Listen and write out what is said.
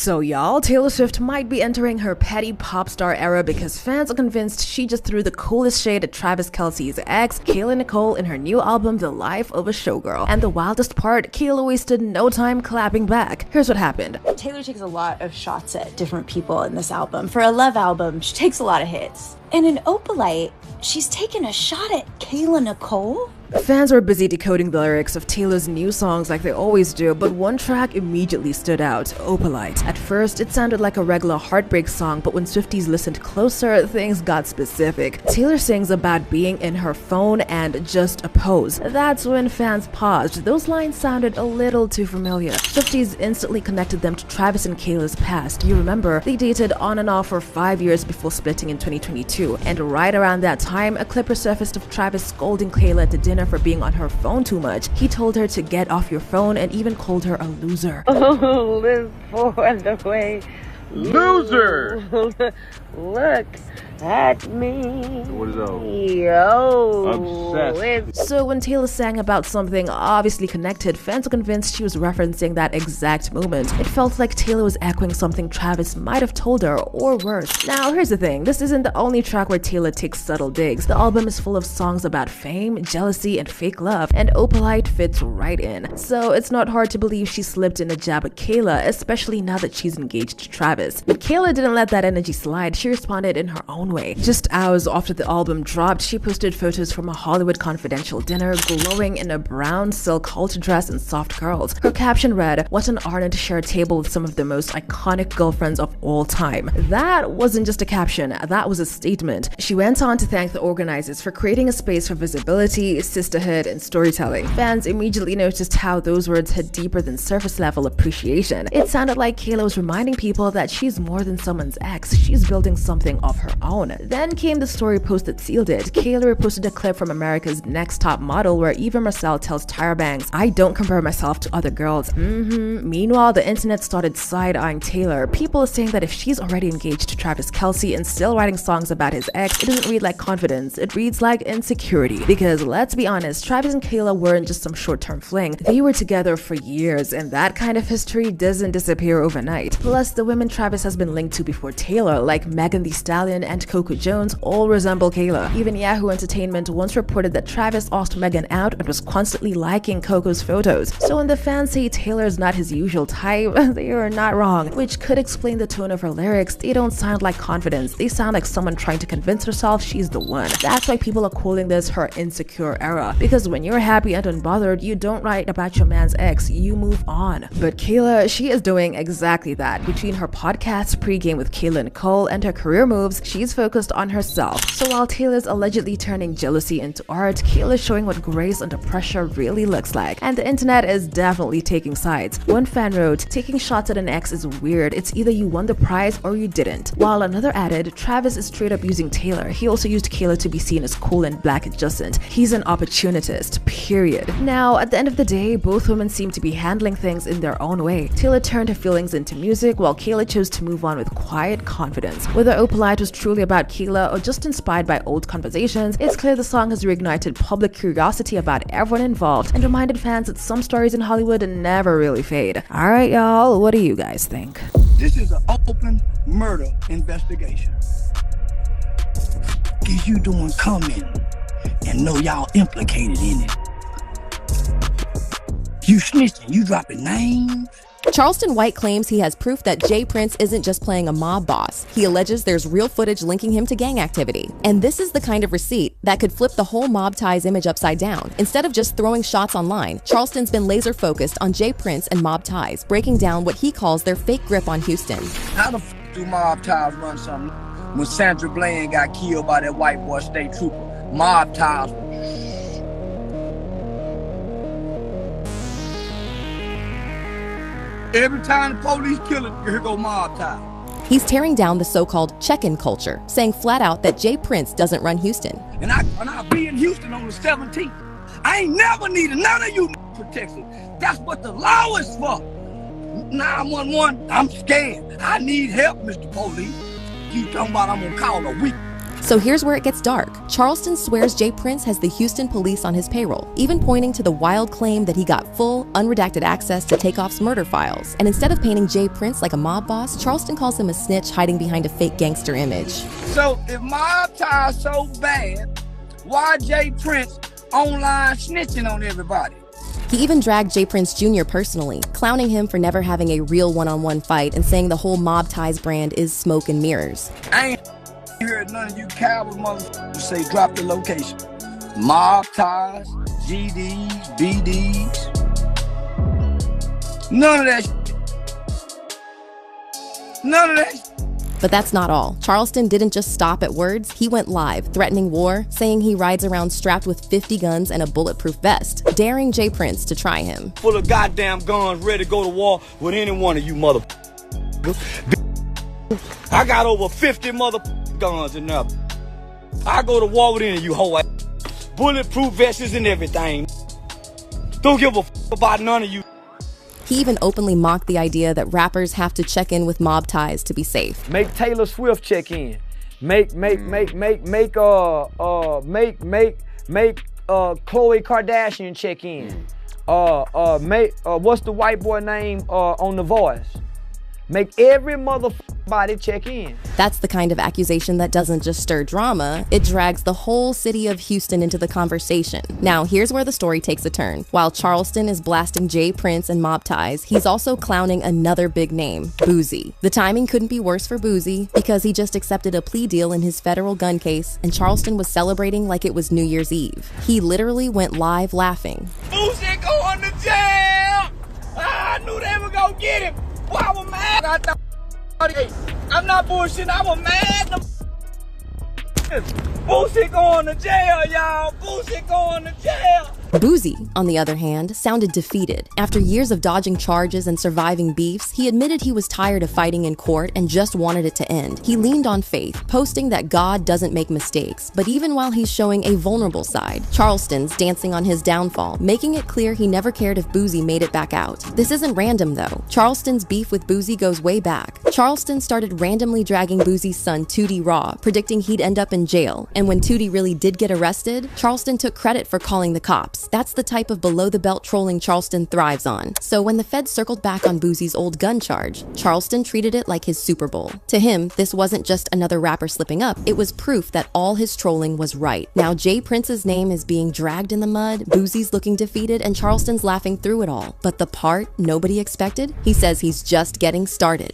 So y'all, Taylor Swift might be entering her petty pop star era because fans are convinced she just threw the coolest shade at Travis Kelce's ex, Kayla Nicole, in her new album, The Life of a Showgirl. And the wildest part, Kayla wasted no time clapping back. Here's what happened. Taylor takes a lot of shots at different people in this album. For a love album, she takes a lot of hits. And in Opalite, she's taken a shot at Kayla Nicole? Fans were busy decoding the lyrics of Taylor's new songs like they always do, but one track immediately stood out, Opalite. At first, it sounded like a regular heartbreak song, but when Swifties listened closer, things got specific. Taylor sings about being in her phone and just a pose. That's when fans paused. Those lines sounded a little too familiar. Swifties instantly connected them to Travis and Kayla's past. You remember, they dated on and off for 5 years before splitting in 2022, and right around that time, a clip resurfaced of Travis scolding Kayla at the dinner for being on her phone too much. He told her to get off your phone and even called her a loser. Oh, live for the way. Loser! Look at me. What is that? Yo. Obsessed. So when Taylor sang about something obviously connected, fans were convinced she was referencing that exact moment. It felt like Taylor was echoing something Travis might have told her, or worse. Now, here's the thing. This isn't the only track where Taylor takes subtle digs. The album is full of songs about fame, jealousy, and fake love, and Opalite fits right in. So it's not hard to believe she slipped in a jab at Kayla, especially now that she's engaged to Travis. But Kayla didn't let that energy slide. She responded in her own way. Just hours after the album dropped, she posted photos from a Hollywood Confidential dinner, glowing in a brown silk halter dress and soft curls. Her caption read, "What an honor to share a table with some of the most iconic girlfriends of all time." That wasn't just a caption, that was a statement. She went on to thank the organizers for creating a space for visibility, sisterhood, and storytelling. Fans immediately noticed how those words hit deeper than surface level appreciation. It sounded like Kayla was reminding people that she's more than someone's ex, she's building something of her own. Then came the story post that sealed it. Kayla reposted a clip from America's Next Top Model where Eva Marcel tells Tyra Banks, "I don't compare myself to other girls." Meanwhile, the internet started side-eyeing Taylor. People are saying that if she's already engaged to Travis Kelce and still writing songs about his ex, it doesn't read like confidence, it reads like insecurity. Because let's be honest, Travis and Kayla weren't just some short-term fling. They were together for years, and that kind of history doesn't disappear overnight. Plus, the women Travis has been linked to before Taylor, like Megan Thee Stallion and Coco Jones, all resemble Kayla. Even Yahoo Entertainment once reported that Travis asked Megan out and was constantly liking Coco's photos. So when the fans say Taylor's not his usual type, they are not wrong, which could explain the tone of her lyrics. They don't sound like confidence, they sound like someone trying to convince herself she's the one. That's why people are calling this her insecure era, because when you're happy and unbothered, you don't write about your man's ex, you move on. But Kayla, she is doing exactly that. Between her podcast, Pregame with Kayla Nicole, and her career moves, she's focused on herself. So while Taylor's allegedly turning jealousy into art, Kayla's showing what grace under pressure really looks like. And the internet is definitely taking sides. One fan wrote, "Taking shots at an ex is weird. It's either you won the prize or you didn't." While another added, "Travis is straight up using Taylor. He also used Kayla to be seen as cool and black adjacent. He's an opportunist, period." Now, at the end of the day, both women seem to be handling things in their own way. Taylor turned her feelings into music, while Kayla chose to move on with quiet confidence. Whether Opalite was truly about Kayla or just inspired by old conversations, it's clear the song has reignited public curiosity about everyone involved and reminded fans that some stories in Hollywood never really fade. Alright y'all, what do you guys think? This is an open murder investigation. Is you doing coming and know y'all implicated in it? You snitching, you dropping names? Charleston White claims he has proof that Jay Prince isn't just playing a mob boss. He alleges there's real footage linking him to gang activity. And this is the kind of receipt that could flip the whole mob ties image upside down. Instead of just throwing shots online, Charleston's been laser focused on Jay Prince and mob ties, breaking down what he calls their fake grip on Houston. How the f do mob ties run something? When Sandra Bland got killed by that white boy state trooper, mob ties. Every time the police kill it, here go mob ties. He's tearing down the so-called check-in culture, saying flat out that Jay Prince doesn't run Houston. And I'll be in Houston on the 17th. I ain't never needed none of you protection. That's what the law is for. 911, I'm scared. I need help, Mr. Police. You talking about I'm gonna call a week. So here's where it gets dark. Charleston swears J. Prince has the Houston police on his payroll, even pointing to the wild claim that he got full, unredacted access to Takeoff's murder files. And instead of painting J. Prince like a mob boss, Charleston calls him a snitch hiding behind a fake gangster image. So if mob ties so bad, why Jay Prince online snitching on everybody? He even dragged J. Prince Jr. personally, clowning him for never having a real one-on-one fight and saying the whole Mob Ties brand is smoke and mirrors. I ain't heard none of you cowboy motherfuckers say drop the location. Mob Ties, GDs, BDs. None of that shit. None of that shit. But that's not all. Charleston didn't just stop at words, he went live, threatening war, saying he rides around strapped with 50 guns and a bulletproof vest, daring J. Prince to try him. Full of goddamn guns, ready to go to war with any one of you mother. I got over 50 mother guns in there. I go to war with any of you hoe ass. Bulletproof vests and everything. Don't give a about none of you. He even openly mocked the idea that rappers have to check in with Mob Ties to be safe. Make Taylor Swift check in. Make Khloe Kardashian check in. What's the white boy name on The Voice? Make every motherfucking check in. That's the kind of accusation that doesn't just stir drama, it drags the whole city of Houston into the conversation. Now, here's where the story takes a turn. While Charleston is blasting J. Prince and Mob Ties, he's also clowning another big name, Boosie. The timing couldn't be worse for Boosie because he just accepted a plea deal in his federal gun case, and Charleston was celebrating like it was New Year's Eve. He literally went live laughing. Boosie going to jail! I knew they were gonna get him! Well, I was mad. I'm not bullshitting. I was mad. Boosie going to jail, y'all. Boosie going to jail. Boosie, on the other hand, sounded defeated. After years of dodging charges and surviving beefs, he admitted he was tired of fighting in court and just wanted it to end. He leaned on faith, posting that God doesn't make mistakes, but even while he's showing a vulnerable side, Charleston's dancing on his downfall, making it clear he never cared if Boosie made it back out. This isn't random though. Charleston's beef with Boosie goes way back. Charleston started randomly dragging Boosie's son Tootie Raw, predicting he'd end up in jail, and when Tootie really did get arrested, Charleston took credit for calling the cops. That's the type of below-the-belt trolling Charleston thrives on. So when the feds circled back on Boosie's old gun charge, Charleston treated it like his Super Bowl. To him, this wasn't just another rapper slipping up, it was proof that all his trolling was right. Now J. Prince's name is being dragged in the mud, Boosie's looking defeated, and Charleston's laughing through it all. But the part nobody expected? He says he's just getting started.